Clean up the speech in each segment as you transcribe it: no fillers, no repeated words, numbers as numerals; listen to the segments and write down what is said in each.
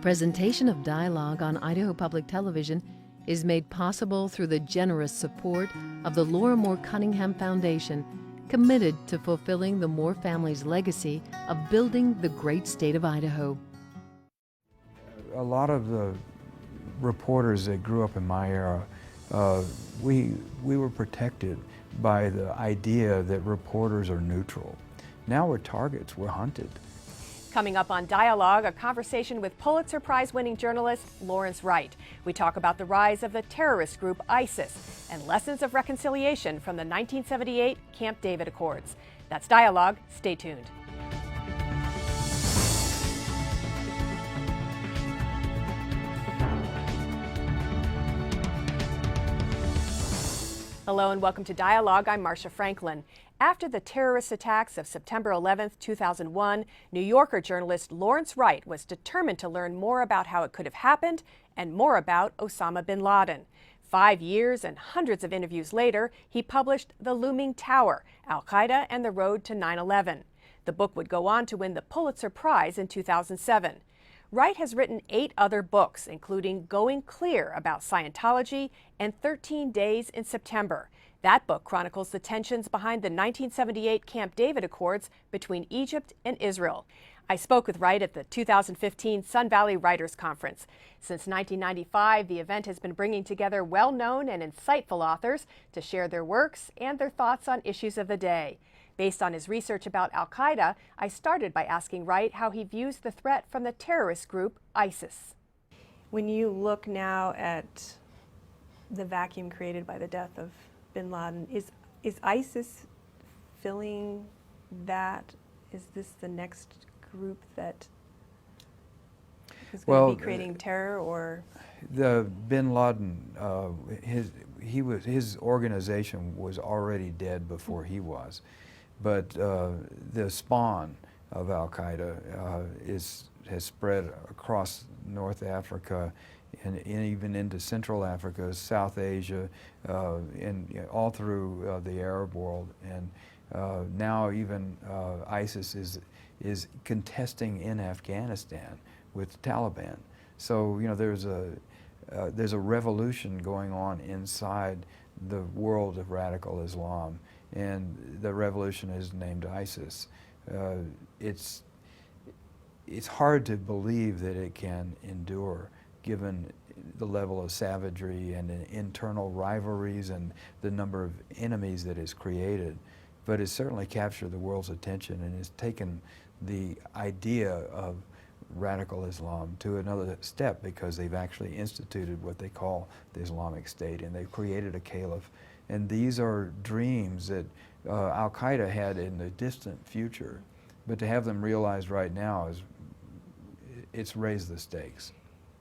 Presentation of dialogue on Idaho Public Television is made possible through the generous support of the Laura Moore Cunningham Foundation, committed to fulfilling the Moore family's legacy of building the great state of Idaho. A lot of the reporters that grew up in my era, we were protected by the idea that reporters are neutral. Now we're targets, we're hunted. Coming up on Dialogue, a conversation with Pulitzer Prize winning journalist Lawrence Wright. We talk about the rise of the terrorist group ISIS and lessons of reconciliation from the 1978 Camp David Accords. That's Dialogue. Stay tuned. Hello and welcome to Dialogue. I'm Marcia Franklin. After the terrorist attacks of September 11, 2001, New Yorker journalist Lawrence Wright was determined to learn more about how it could have happened and more about Osama bin Laden. 5 years and hundreds of interviews later, he published The Looming Tower, Al-Qaeda and the Road to 9/11. The book would go on to win the Pulitzer Prize in 2007. Wright has written 8 other books, including Going Clear about Scientology and 13 Days in September. That book chronicles the tensions behind the 1978 Camp David Accords between Egypt and Israel. I spoke with Wright at the 2015 Sun Valley Writers Conference. Since 1995, the event has been bringing together well-known and insightful authors to share their works and their thoughts on issues of the day. Based on his research about Al-Qaeda, I started by asking Wright how he views the threat from the terrorist group ISIS. When you look now at the vacuum created by the death of bin Laden, is ISIS filling that? Is this the next group that is going to be creating terror, or? The bin Laden, his organization was already dead before he was. But the spawn of Al-Qaeda has spread across North Africa and even into Central Africa, South Asia, and all through the Arab world. And now even ISIS is contesting in Afghanistan with the Taliban. So there's a revolution going on inside the world of radical Islam. And the revolution is named ISIS. It's hard to believe that it can endure, given the level of savagery and internal rivalries and the number of enemies that it's created. But it's certainly captured the world's attention and has taken the idea of radical Islam to another step, because they've actually instituted what they call the Islamic State, and they've created a caliph. And these are dreams that Al-Qaeda had in the distant future, but to have them realized right now it's raised the stakes.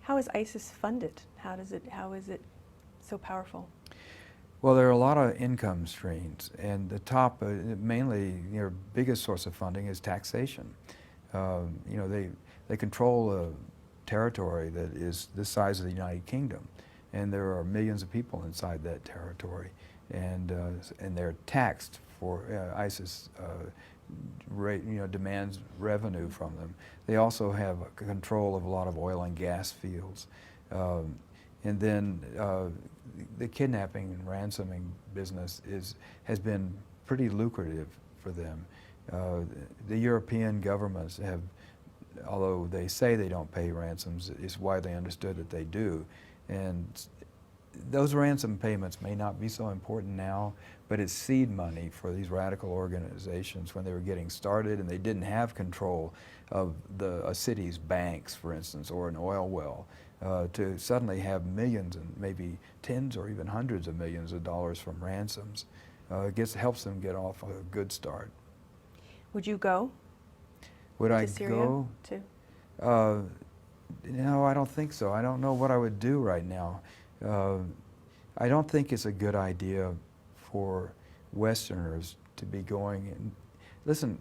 How is ISIS funded? How is it so powerful? Well, there are a lot of income streams, and the top, mainly, biggest source of funding is taxation. They control a territory that is the size of the United Kingdom, and there are millions of people inside that territory. And they're taxed for ISIS demands revenue from them. They also have control of a lot of oil and gas fields. And then the kidnapping and ransoming business has been pretty lucrative for them. The European governments have, although they say they don't pay ransoms, it's widely understood that they do. And those ransom payments may not be so important now, but it's seed money for these radical organizations when they were getting started and they didn't have control of a city's banks, for instance, or an oil well, to suddenly have millions and maybe tens or even hundreds of millions of dollars from ransoms. Helps them get off a good start. Would you go? Would I Syria go? No, I don't think so. I don't know what I would do right now. I don't think it's a good idea for Westerners to be going. And listen,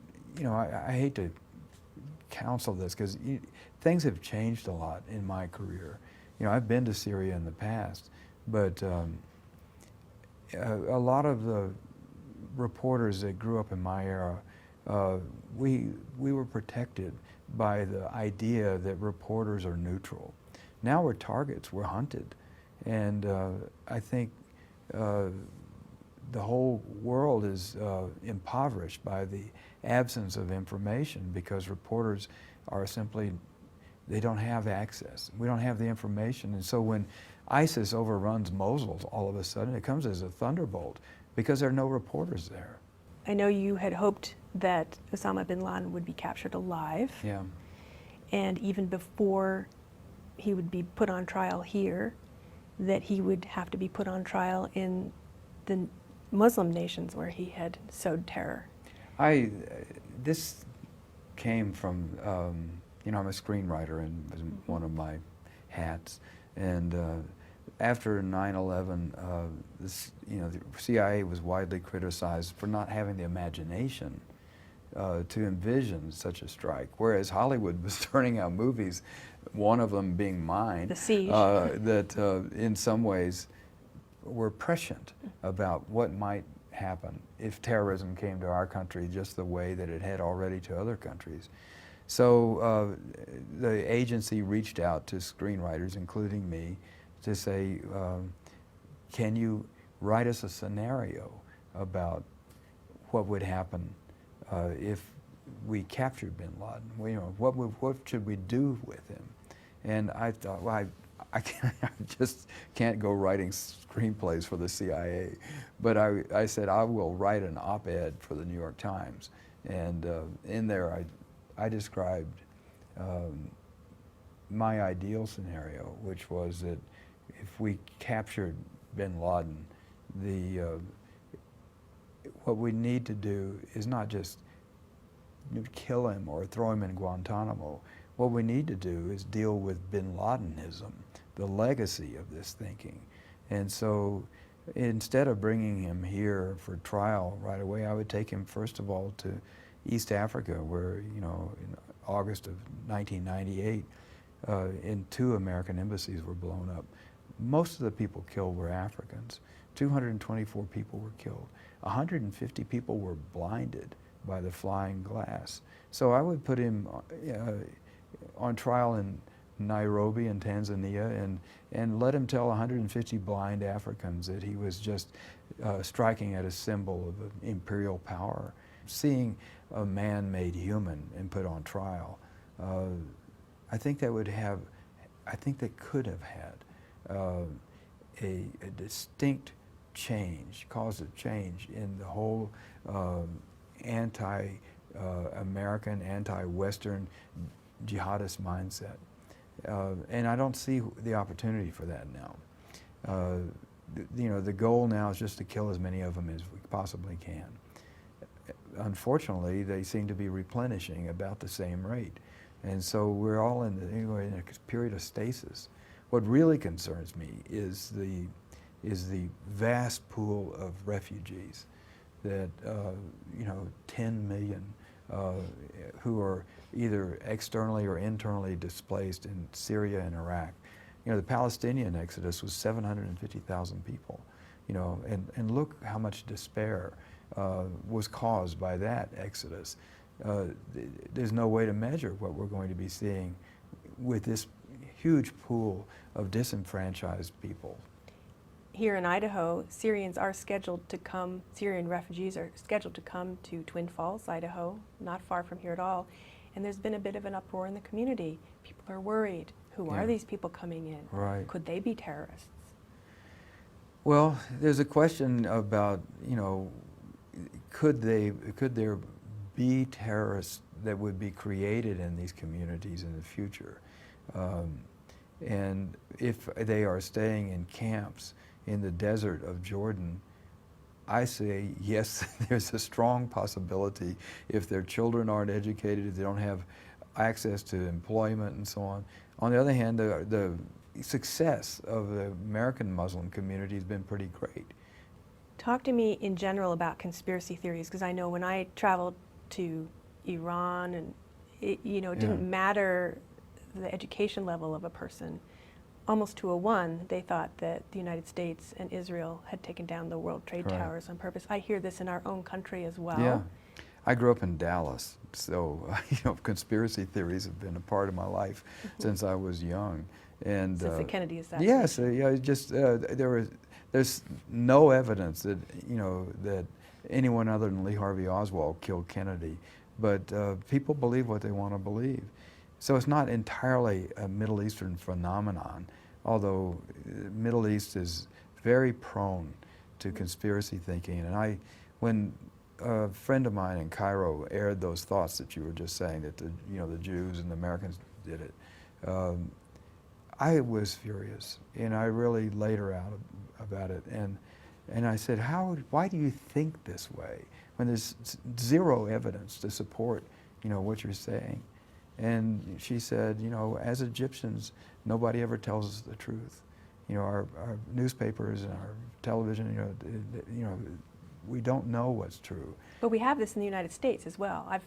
I hate to counsel this because things have changed a lot in my career. I've been to Syria in the past, but a lot of the reporters that grew up in my era, we were protected by the idea that reporters are neutral. Now we're targets, we're hunted. And I think the whole world is impoverished by the absence of information because reporters are simply, they don't have access. We don't have the information. And so when ISIS overruns Mosul, all of a sudden it comes as a thunderbolt because there are no reporters there. I know you had hoped that Osama bin Laden would be captured alive. Yeah. And even before he would be put on trial here, that he would have to be put on trial in the Muslim nations where he had sowed terror. This came from, you know, I'm a screenwriter and was one of my hats. And after 9/11, you know, the CIA was widely criticized for not having the imagination to envision such a strike, whereas Hollywood was turning out movies, one of them being mine, The Siege. that in some ways were prescient about what might happen if terrorism came to our country just the way that it had already to other countries. So the agency reached out to screenwriters, including me, to say, can you write us a scenario about what would happen if we captured bin Laden? Well, you know, what should we do with him? And I thought, well, I just can't go writing screenplays for the CIA. But I said, I will write an op-ed for the New York Times. And in there, I described my ideal scenario, which was that if we captured bin Laden, what we need to do is not just kill him or throw him in Guantanamo. What we need to do is deal with bin Ladenism, the legacy of this thinking. And so instead of bringing him here for trial right away, I would take him first of all to East Africa, where, you know, in August of 1998, in 2 American embassies were blown up. Most of the people killed were Africans. 224 people were killed. 150 people were blinded by the flying glass. So I would put him on trial in Nairobi in Tanzania and let him tell 150 blind Africans that he was just striking at a symbol of imperial power. Seeing a man made human and put on trial, I think that would have, I think that could have had a distinct change, cause a change in the whole anti-American, anti-Western jihadist mindset. And I don't see the opportunity for that now. You know, the goal now is just to kill as many of them as we possibly can. Unfortunately, they seem to be replenishing about the same rate. And so we're all in a period of stasis. What really concerns me is the vast pool of refugees that, you know, 10 million who are either externally or internally displaced in Syria and Iraq. You know, the Palestinian exodus was 750,000 people, you know, and look how much despair was caused by that exodus. There's no way to measure what we're going to be seeing with this huge pool of disenfranchised people. Here in Idaho, Syrian refugees are scheduled to come to Twin Falls, Idaho, not far from here at all. And there's been a bit of an uproar in the community. People are worried. Who are these people coming in? Right. Could they be terrorists? Well, there's a question about, you know, could there be terrorists that would be created in these communities in the future? And if they are staying in camps in the desert of Jordan, I say yes, there's a strong possibility if their children aren't educated, if they don't have access to employment and so on. On the other hand, the success of the American Muslim community has been pretty great. Talk to me in general about conspiracy theories, because I know when I traveled to Iran, and it didn't matter the education level of a person. Almost to a one, they thought that the United States and Israel had taken down the World Trade Towers on purpose. I hear this in our own country as well. Yeah, I grew up in Dallas, so you know, conspiracy theories have been a part of my life since I was young. And Since the Kennedy assassination. yes, yeah, it just there's no evidence that that anyone other than Lee Harvey Oswald killed Kennedy, but people believe what they want to believe. So it's not entirely a Middle Eastern phenomenon, although the Middle East is very prone to conspiracy thinking. And when a friend of mine in Cairo aired those thoughts that you were just saying, that the Jews and the Americans did it, I was furious, and I really laid her out about it. And I said, why do you think this way when there's zero evidence to support what you're saying? And she said, as Egyptians, nobody ever tells us the truth. Our newspapers and our television, we don't know what's true. But we have this in the United States as well. I've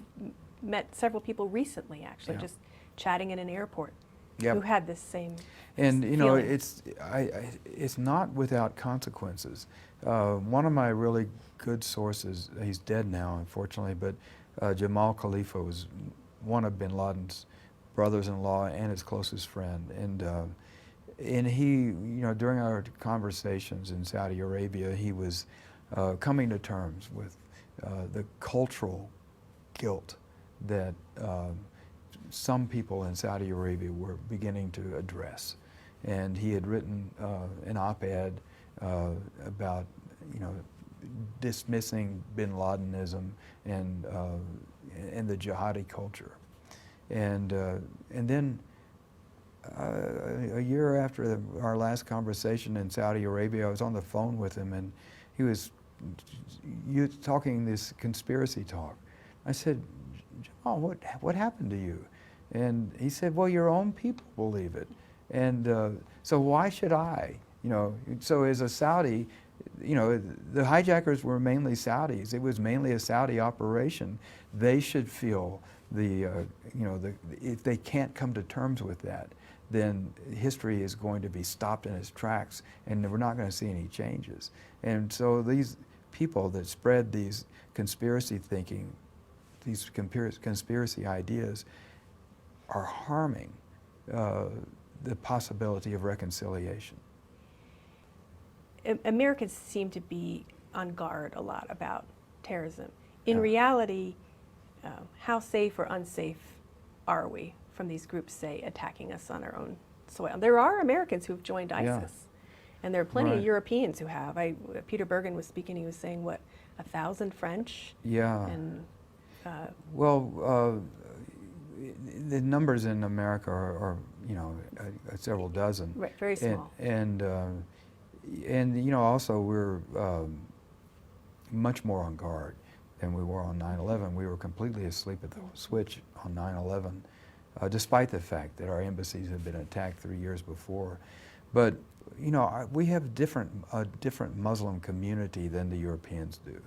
met several people recently, actually, just chatting in an airport, who had this same And feeling. it's not without consequences. One of my really good sources, he's dead now, unfortunately, but Jamal Khalifa was one of bin Laden's brothers-in-law and his closest friend. And he, during our conversations in Saudi Arabia, he was coming to terms with the cultural guilt that some people in Saudi Arabia were beginning to address. And he had written an op-ed about, dismissing bin Ladenism and the jihadi culture. And then a year after our last conversation in Saudi Arabia, I was on the phone with him, and he was talking this conspiracy talk. I said, Jamal, what happened to you? And he said, well, your own people believe it. And so why should I? So as a Saudi, the hijackers were mainly Saudis. It was mainly a Saudi operation. They should feel if they can't come to terms with that, then history is going to be stopped in its tracks, and we're not going to see any changes. And so these people that spread these conspiracy thinking, these conspiracy ideas, are harming the possibility of reconciliation. Americans seem to be on guard a lot about terrorism. In reality, how safe or unsafe are we from these groups, say, attacking us on our own soil? There are Americans who've joined ISIS, and there are plenty of Europeans who have. Peter Bergen was speaking, he was saying, 1,000 French? Yeah. And, well, the numbers in America are several dozen. Right, very small. And also we're much more on guard than we were on 9/11. We were completely asleep at the switch on 9/11, despite the fact that our embassies had been attacked 3 years before. But we have a different Muslim community than the Europeans do.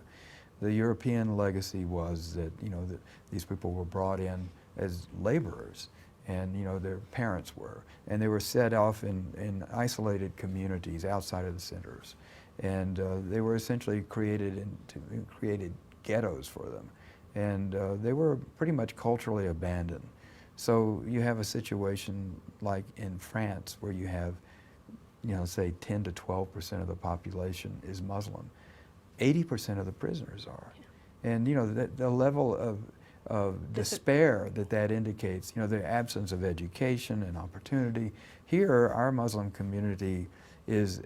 The European legacy was that that these people were brought in as laborers, and their parents were, and they were set off in isolated communities outside of the centers, and they were essentially created ghettos for them, and they were pretty much culturally abandoned. So you have a situation like in France where you have, say 10 to 12% of the population is Muslim. 80% of the prisoners are, and the level of despair that indicates, the absence of education and opportunity. Here, our Muslim community is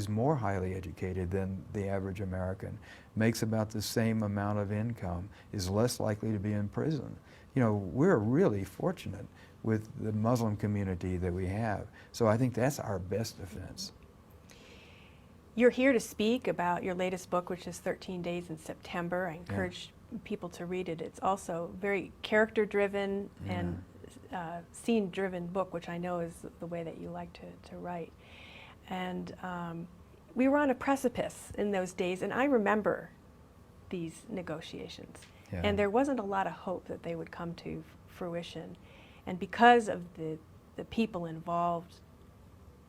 more highly educated than the average American, makes about the same amount of income, is less likely to be in prison. We're really fortunate with the Muslim community that we have. So I think that's our best defense. You're here to speak about your latest book, which is 13 Days in September. I encourage people to read it. It's also very character-driven and scene-driven book, which I know is the way that you like to write. And we were on a precipice in those days, and I remember these negotiations. Yeah. And there wasn't a lot of hope that they would come to fruition. And because of the people involved,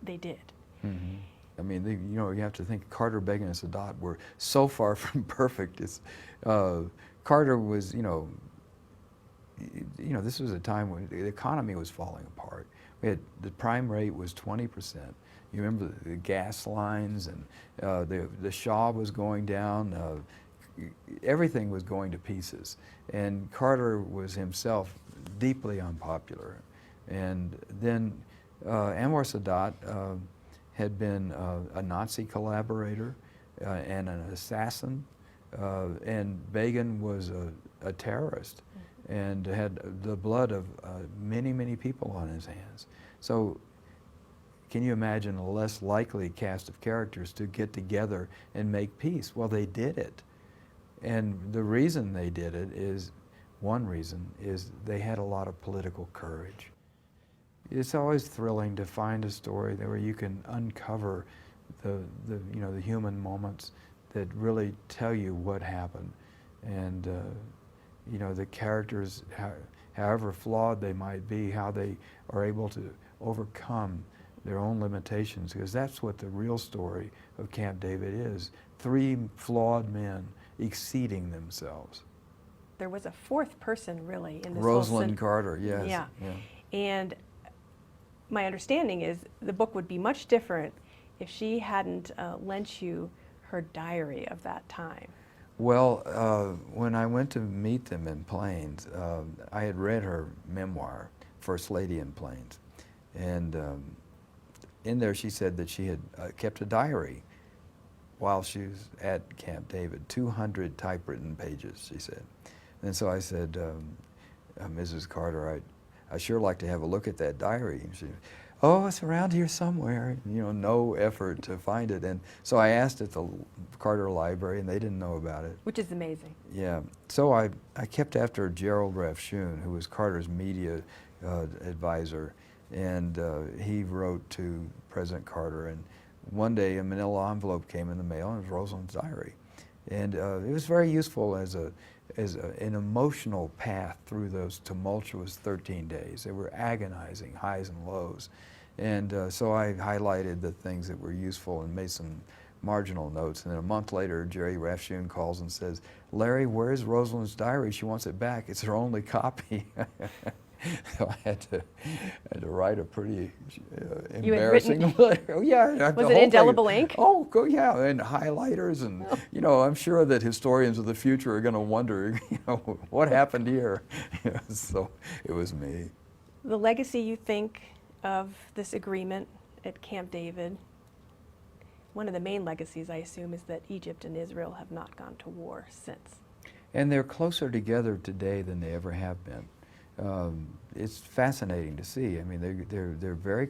they did. Mm-hmm. I mean, you have to think Carter, Begin, and Sadat were so far from perfect. It's Carter was, this was a time when the economy was falling apart. The prime rate was 20%. You remember the gas lines, and the Shah was going down. Everything was going to pieces. And Carter was himself deeply unpopular. And then Anwar Sadat had been a Nazi collaborator and an assassin, and Begin was a terrorist and had the blood of many, many people on his hands. So can you imagine a less likely cast of characters to get together and make peace? Well, they did it. And the reason they did it is, one reason is they had a lot of political courage. It's always thrilling to find a story where you can uncover the human moments that really tell you what happened. And the characters, however flawed they might be, how they are able to overcome their own limitations, because that's what the real story of Camp David is. 3 flawed men exceeding themselves. There was a 4th person, really, in this Rosalyn Carter, yes. Yeah. And my understanding is the book would be much different if she hadn't lent you her diary of that time. Well, when I went to meet them in Plains, I had read her memoir, First Lady in Plains. And in there she said that she had kept a diary while she was at Camp David, 200 typewritten pages, she said. And so I said, Mrs. Carter, I sure like to have a look at that diary. And she, oh, it's around here somewhere. No effort to find it. And so I asked at the Carter Library, and they didn't know about it. Which is amazing. Yeah. So I kept after Gerald Rafshoon, who was Carter's media advisor, and he wrote to President Carter. And one day a manila envelope came in the mail, and it was Rosalyn's diary. And it was very useful as an emotional path through those tumultuous 13 days. They were agonizing, highs and lows. And so I highlighted the things that were useful and made some marginal notes. And then a month later, Jerry Rafshoon calls and says, Larry, where's Rosalyn's diary? She wants it back. It's her only copy. So I had to write a pretty embarrassing letter. Oh, yeah. Was it indelible ink? Oh, yeah, and highlighters, and I'm sure that historians of the future are going to wonder, what happened here. So it was me. The legacy you think of this agreement at Camp David, one of the main legacies, I assume, is that Egypt and Israel have not gone to war since. And they're closer together today than they ever have been. It's fascinating to see. I mean, they're very,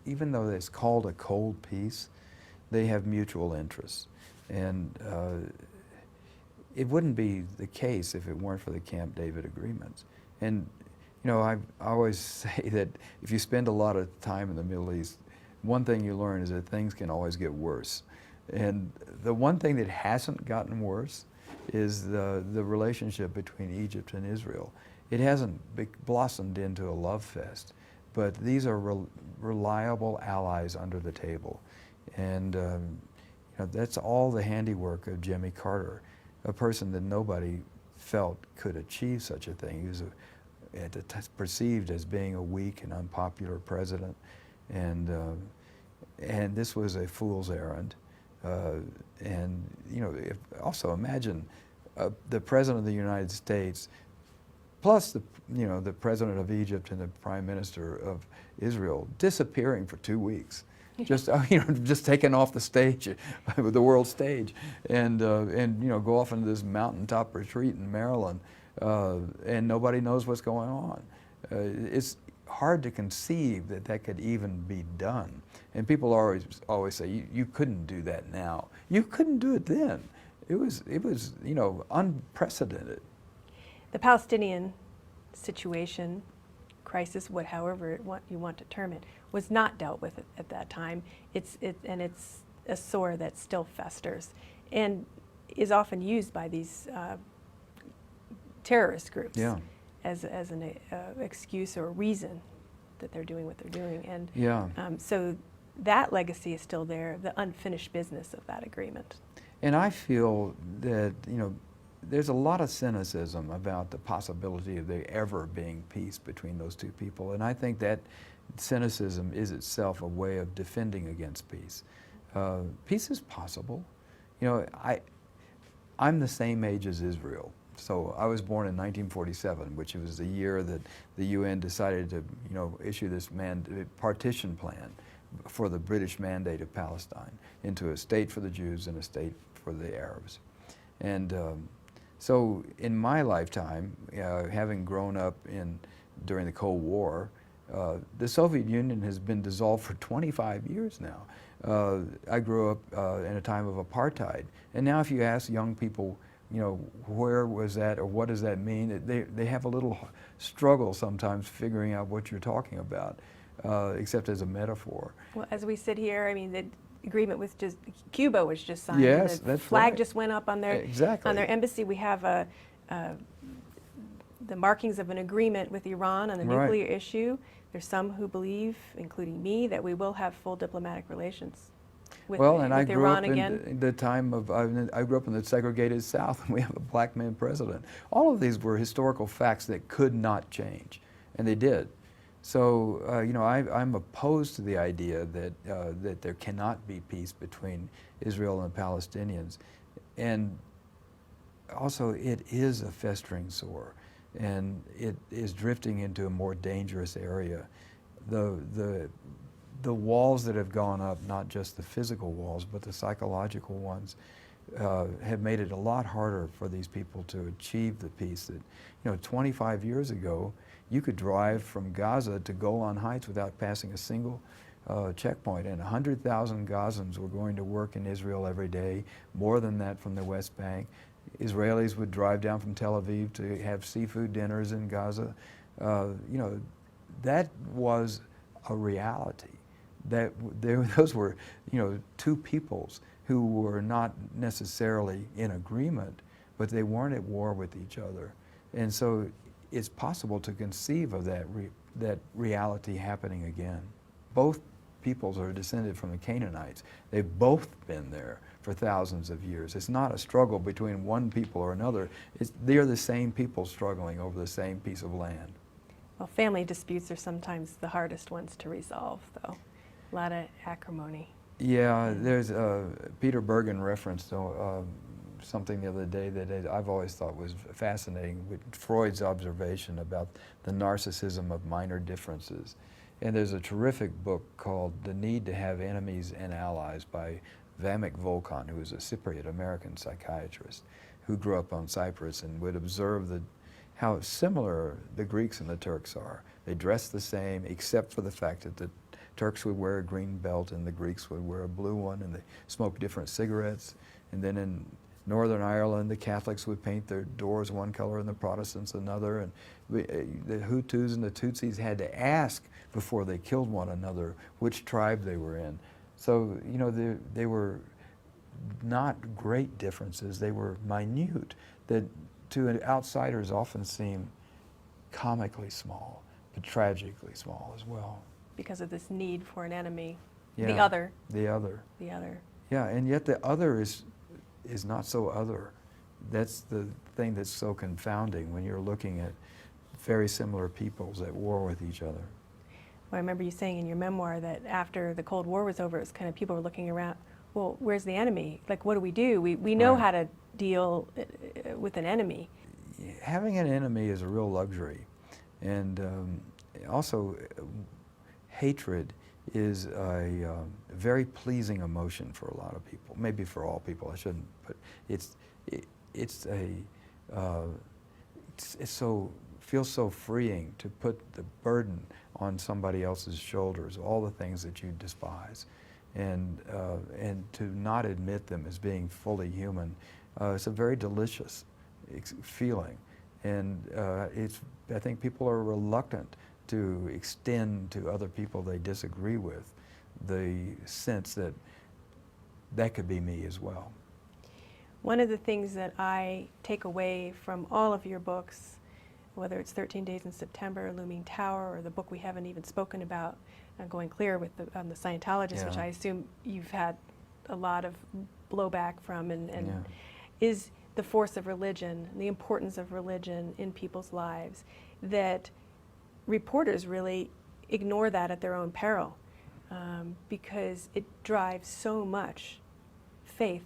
even though it's called a cold peace, they have mutual interests. And it wouldn't be the case if it weren't for the Camp David agreements. And, I always say that if you spend a lot of time in the Middle East, one thing you learn is that things can always get worse. And the one thing that hasn't gotten worse is the relationship between Egypt and Israel. It hasn't blossomed into a love fest, but these are reliable allies under the table. And that's all the handiwork of Jimmy Carter, a person that nobody felt could achieve such a thing. He was perceived as being a weak and unpopular president, and this was a fool's errand. Also imagine the President of the United States plus the President of Egypt and the Prime Minister of Israel disappearing for 2 weeks, just just taken off the stage, the world stage, and go off into this mountaintop retreat in Maryland, and nobody knows what's going on. It's hard to conceive that could even be done, and people always say you couldn't do that now. You couldn't do it then. It was unprecedented. The Palestinian situation, crisis, however you want to term it, was not dealt with at that time. It's a sore that still festers and is often used by these terrorist groups as an excuse or reason that they're doing what they're doing. And so that legacy is still there, the unfinished business of that agreement. And I feel that, there's a lot of cynicism about the possibility of there ever being peace between those two people, and I think that cynicism is itself a way of defending against peace. Peace is possible. You know, I'm the same age as Israel. So I was born in 1947, which was the year that the UN decided to, you know, issue this partition plan for the British Mandate of Palestine into a state for the Jews and a state for the Arabs. And so in my lifetime, having grown up during the Cold War, the Soviet Union has been dissolved for 25 years now. I grew up in a time of apartheid. And now if you ask young people, you know, where was that or what does that mean, they have a little struggle sometimes figuring out what you're talking about, except as a metaphor. Well, as we sit here, I mean, the agreement with Cuba was just signed. Yes, the that's flag right. just went up on their embassy. We have the markings of an agreement with Iran on the nuclear issue. There's some who believe, including me, that we will have full diplomatic relations with, I grew Iran up again. in the time of, I grew up in the segregated South, and we have a black man president. All of these were historical facts that could not change, and they did. So, you know, I'm opposed to the idea that there cannot be peace between Israel and Palestinians. And also, it is a festering sore, and it is drifting into a more dangerous area. The walls that have gone up, not just the physical walls, but the psychological ones, have made it a lot harder for these people to achieve the peace that, you know, 25 years ago, you could drive from Gaza to Golan Heights without passing a single checkpoint, and 100,000 Gazans were going to work in Israel every day, more than that from the West Bank. Israelis would drive down from Tel Aviv to have seafood dinners in Gaza. You know, that was a reality. Those were, you know, two peoples who were not necessarily in agreement, but they weren't at war with each other. And so it's possible to conceive of that reality happening again. Both peoples are descended from the Canaanites. They've both been there for thousands of years. It's not a struggle between one people or another. They're the same people struggling over the same piece of land. Well, family disputes are sometimes the hardest ones to resolve, though. A lot of acrimony. Yeah, there's Peter Bergen referenced something the other day that I've always thought was fascinating, with Freud's observation about the narcissism of minor differences. And there's a terrific book called The Need to Have Enemies and Allies by Vamek Volkan, who is a Cypriot American psychiatrist who grew up on Cyprus and would observe how similar the Greeks and the Turks are. They dress the same, except for the fact that the Turks would wear a green belt and the Greeks would wear a blue one, and they smoke different cigarettes. And then in Northern Ireland, the Catholics would paint their doors one color and the Protestants another. And the Hutus and the Tutsis had to ask before they killed one another which tribe they were in. So, you know, they were not great differences. They were minute, that to outsiders often seem comically small, but tragically small as well. Because of this need for an enemy, Yeah, the other. The other. The other. Yeah, and yet the other is not so other. That's the thing that's so confounding when you're looking at very similar peoples at war with each other. Well, I remember you saying in your memoir that after the Cold War was over, it was kind of people were looking around, well, where's the enemy? Like, what do? We know how to deal with an enemy. Having an enemy is a real luxury. And also, hatred is a very pleasing emotion for a lot of people. Maybe for all people, I shouldn't, but feels so freeing to put the burden on somebody else's shoulders, all the things that you despise, and to not admit them as being fully human. It's a very delicious feeling, and I think people are reluctant to extend to other people they disagree with the sense that that could be me as well. One of the things that I take away from all of your books, whether it's 13 Days in September, Looming Tower, or the book we haven't even spoken about, Going Clear with the Scientologist, which I assume you've had a lot of blowback from, is the force of religion, the importance of religion in people's lives, that reporters really ignore that at their own peril, because it drives so much faith,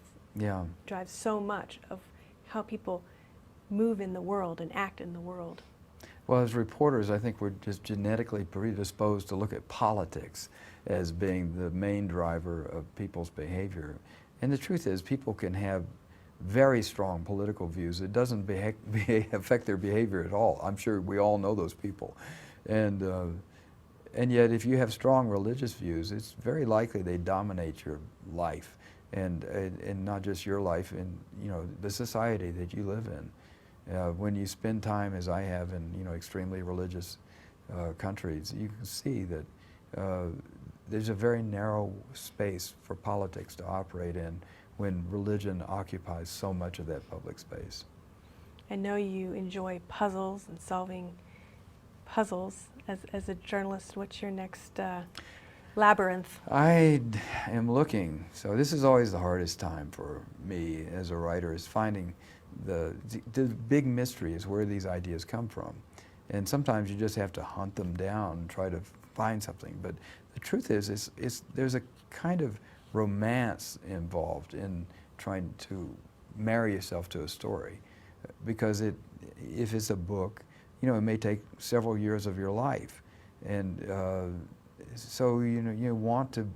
drives so much of how people move in the world and act in the world. Well, as reporters, I think we're just genetically predisposed to look at politics as being the main driver of people's behavior. And the truth is, people can have very strong political views. It doesn't affect their behavior at all. I'm sure we all know those people. And yet, if you have strong religious views, it's very likely they dominate your life, and not just your life, and the society that you live in. When you spend time, as I have, in extremely religious countries, you can see that there's a very narrow space for politics to operate in when religion occupies so much of that public space. I know you enjoy puzzles and solving puzzles. As a journalist, what's your next labyrinth? I am looking. So this is always the hardest time for me as a writer, is finding the big mystery is where these ideas come from. And sometimes you just have to hunt them down and try to find something. But the truth is there's a kind of romance involved in trying to marry yourself to a story. Because if it's a book, it may take several years of your life. And so you want to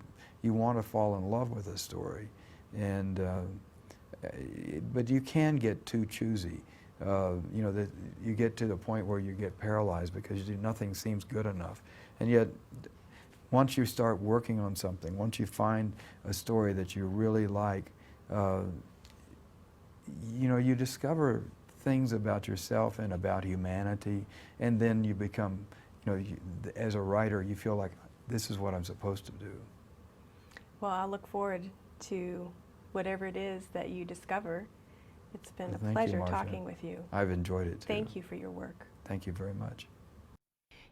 fall in love with a story. And but you can get too choosy. That you get to the point where you get paralyzed because nothing seems good enough. And yet, once you start working on something, once you find a story that you really like, you discover things about yourself and about humanity, and then you become, as a writer, you feel like this is what I'm supposed to do. Well, I'll look forward to whatever it is that you discover. It's been a pleasure talking with you. I've enjoyed it too. Thank you for your work. Thank you very much.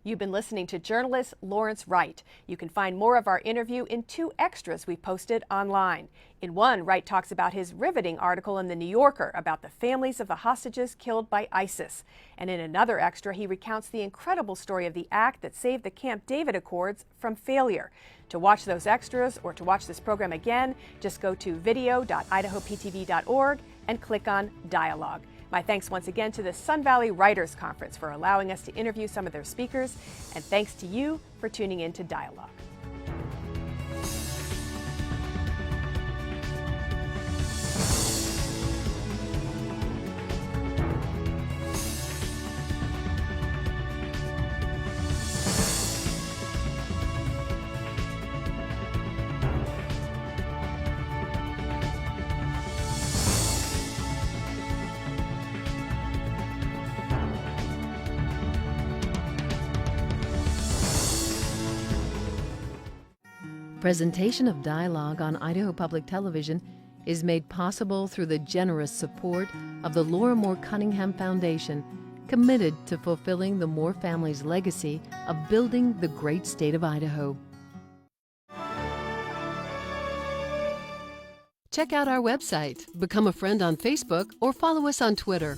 You've been listening to journalist Lawrence Wright. You can find more of our interview in 2 extras we posted online. In one, Wright talks about his riveting article in The New Yorker about the families of the hostages killed by ISIS. And in another extra, he recounts the incredible story of the act that saved the Camp David Accords from failure. To watch those extras or to watch this program again, just go to video.idahoptv.org and click on Dialogue. My thanks once again to the Sun Valley Writers Conference for allowing us to interview some of their speakers, and thanks to you for tuning in to Dialogue. Presentation of Dialogue on Idaho Public Television is made possible through the generous support of the Laura Moore Cunningham Foundation, committed to fulfilling the Moore family's legacy of building the great state of Idaho. Check out our website, become a friend on Facebook, or follow us on Twitter.